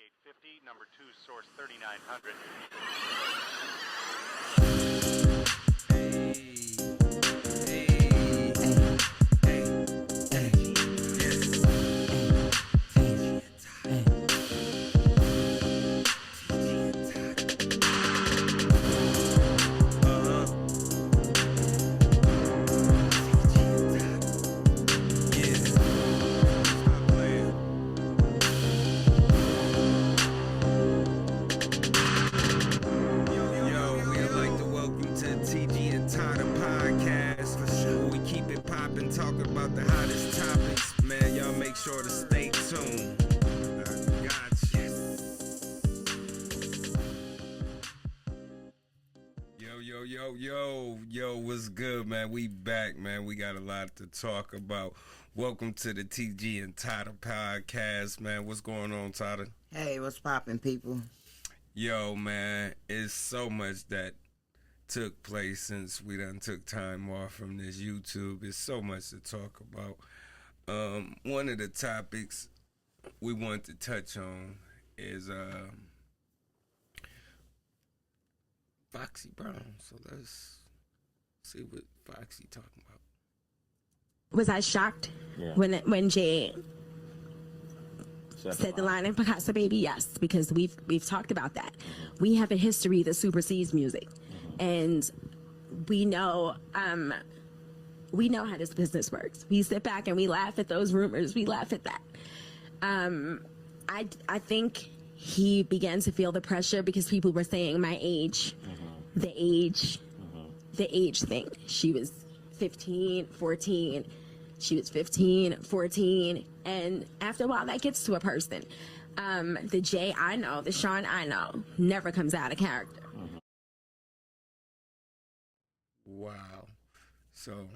3850, number 2, source 3900. Sure to stay tuned. I got you. Yo, what's good, man? We back, man. We got a lot to talk about. Welcome to the TG and Tyler podcast, man. What's going on, Tyler? Hey, what's poppin', people? Yo, man, it's so much that took place since we done took time off from this YouTube. It's so much to talk about. One of the topics we want to touch on is Foxy Brown. So let's see what Foxy talking about. Was I shocked when Jay said the line in Picasso Baby? Yes, because we've talked about that. Mm-hmm. We have a history that supersedes music, and we know how this business works. We sit back and we laugh at those rumors. We laugh at that. I think he began to feel the pressure because people were saying my age, the age thing. She was 15, 14. She was 15, 14. And after a while, that gets to a person. The Jay I know, the Sean I know, never comes out of character. Wow. So,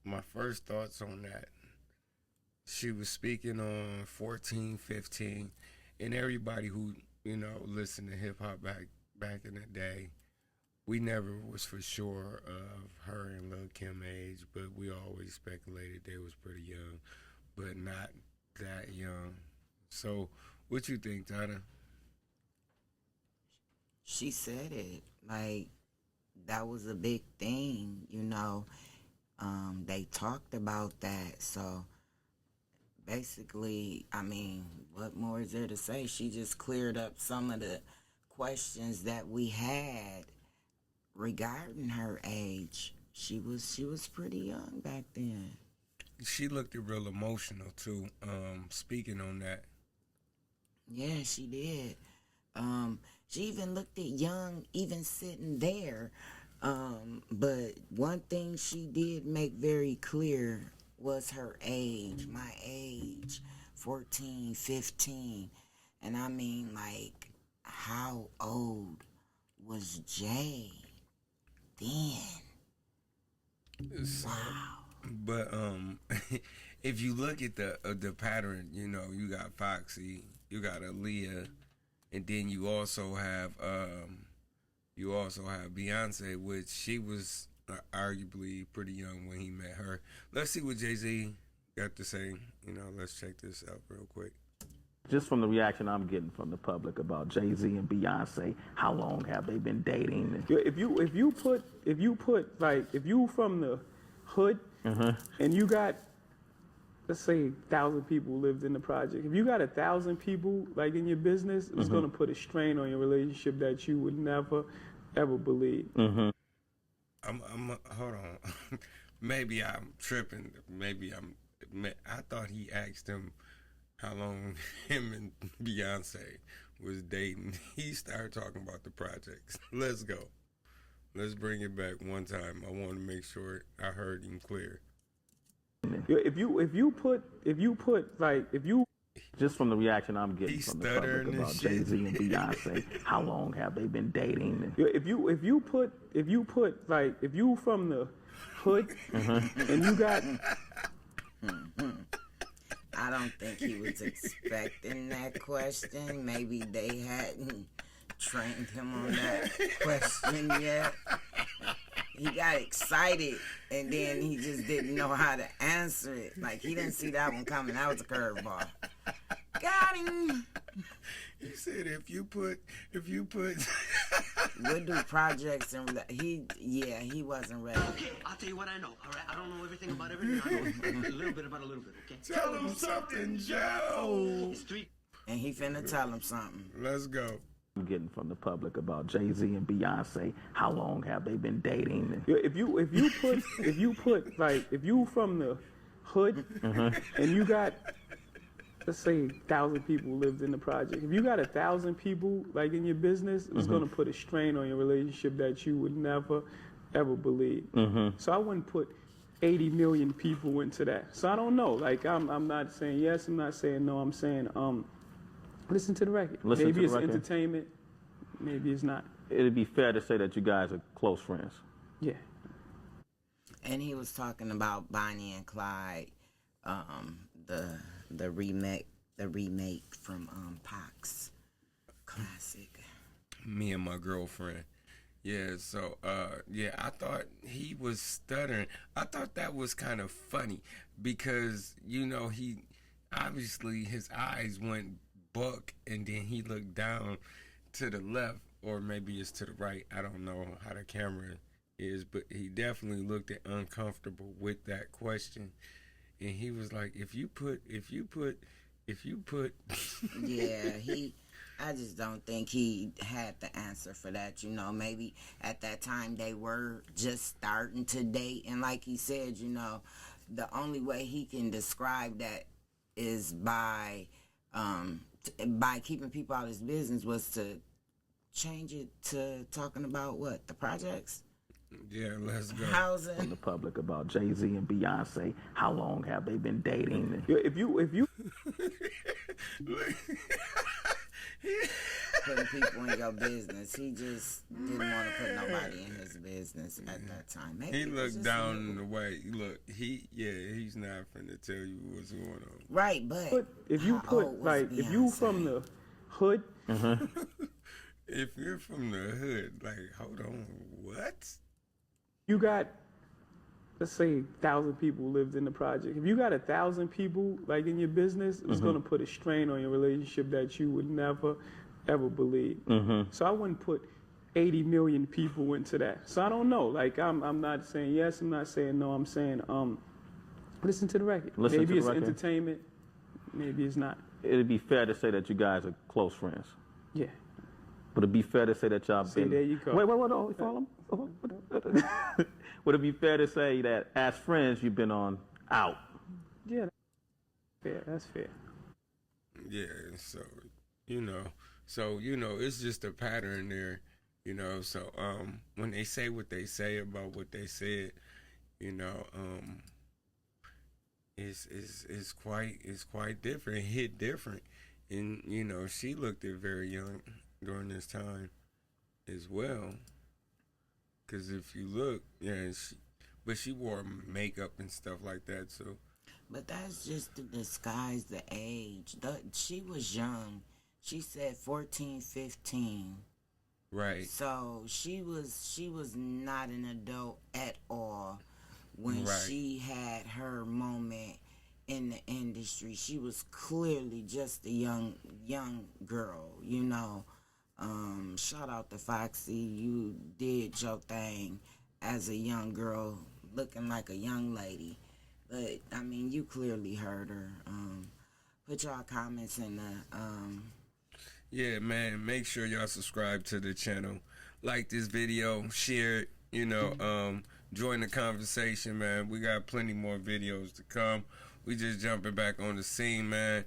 my first thoughts on that, she was speaking on 14, 15, and everybody who, listened to hip-hop back in the day, we never was for sure of her and Lil' Kim age, but we always speculated they was pretty young, but not that young. So, what you think, Tana? She said it, like, that was a big thing, they talked about that. So basically, what more is there to say? She just cleared up some of the questions that we had regarding her age. She was pretty young back then. She looked real emotional too, speaking on that. Yeah, she did. She even looked at young, even sitting there. But one thing she did make very clear was her age, my age, 14, 15. And how old was Jay then? Wow. But if you look at the pattern, you got Foxy, you got Aaliyah, and then you also have Beyonce, which she was arguably pretty young when he met her. Let's see what Jay-Z got to say. Let's check this out real quick. Just from the reaction I'm getting from the public about Jay-Z and Beyonce, how long have they been dating? If you from the hood and you got, let's say, 1,000 people lived in the project. If you got 1,000 people like in your business, it's gonna put a strain on your relationship that you would never ever believe. I'm hold on. Maybe I'm tripping. I thought he asked him how long him and Beyonce was dating. He started talking about the projects. Let's go. Let's bring it back one time. I want to make sure I heard him clear. Just from the reaction I'm getting from the public about Jay-Z and Beyonce, how long have they been dating? If you from the hood and you got. I don't think he was expecting that question. Maybe they hadn't trained him on that question yet. He got excited, and then he just didn't know how to answer it. Like, he didn't see that one coming. That was a curveball. Got him. said if you put Would do projects and he wasn't ready. Okay, I'll tell you what I know, all right? I don't know everything about everything. I know a little bit about a little bit, okay? tell him something, Joe. It's three. And he finna tell him something. Let's go. I'm getting from the public about Jay-Z and Beyonce. How long have they been dating? Yeah, if you put like if you from the hood and you got, let's say, 1,000 people lived in the project. If you got 1,000 people like in your business, it's gonna put a strain on your relationship that you would never ever believe. So I wouldn't put 80 million people into that. So I don't know. Like I'm not saying yes, I'm not saying no. I'm saying listen to the record. Maybe it's entertainment. Maybe it's not. It'd be fair to say that you guys are close friends. Yeah. And he was talking about Bonnie and Clyde, the remake from Pac's classic. Me and my girlfriend. Yeah, so I thought he was stuttering. I thought that was kind of funny because he obviously his eyes went buck and then he looked down to the left, or maybe it's to the right. I don't know how the camera is, but he definitely looked uncomfortable with that question. And he was like, if you put Yeah, I just don't think he had the answer for that. Maybe at that time they were just starting to date, and like he said, the only way he can describe that is by keeping people out of his business was to change it to talking about what? The projects? Yeah, let's go. From Housing. the public about Jay-Z and Beyonce. How long have they been dating? Yeah, if you Putting people in your business. He just didn't want to put nobody in his business at that time. Maybe He it was looked just down him. in the way. Look, he's not finna tell you what's going on. Right, but if you how put old was like if you from Beyonce? the hood, If you're from the hood, like, hold on, what? you got, let's say, 1,000 people lived in the project. If you got 1,000 people like in your business, it's gonna put a strain on your relationship that you would never ever believe. So I wouldn't put 80 million people into that. So I don't know. Like I'm not saying yes, I'm not saying no. I'm saying listen to the record. Listen Maybe to it's the record. entertainment. Maybe it's not. It'd be fair to say that you guys are close friends. Yeah. Would it be fair to say that y'all See, been... there you go. Wait, no, follow him? Would it be fair to say that as friends you've been on out? Yeah. Fair. That's fair. Yeah, so it's just a pattern there, So when they say what they say about what they said, it's quite different. It hit different, and she looked very young during this time as well. Because if you look, but she wore makeup and stuff like that, so. But that's just to disguise the age. She was young. She said 14, 15. Right. So she was not an adult at all when Right. she had her moment in the industry. She was clearly just a young girl, Shout out to Foxy. You did your thing as a young girl, looking like a young lady. But I mean, you clearly heard her. Put y'all comments in the Yeah, man, make sure y'all subscribe to the channel. Like this video, share it, join the conversation, man. We got plenty more videos to come. We just jumping back on the scene, man.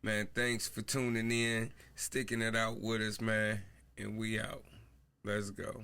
Man, thanks for tuning in, sticking it out with us, man. And we out. Let's go.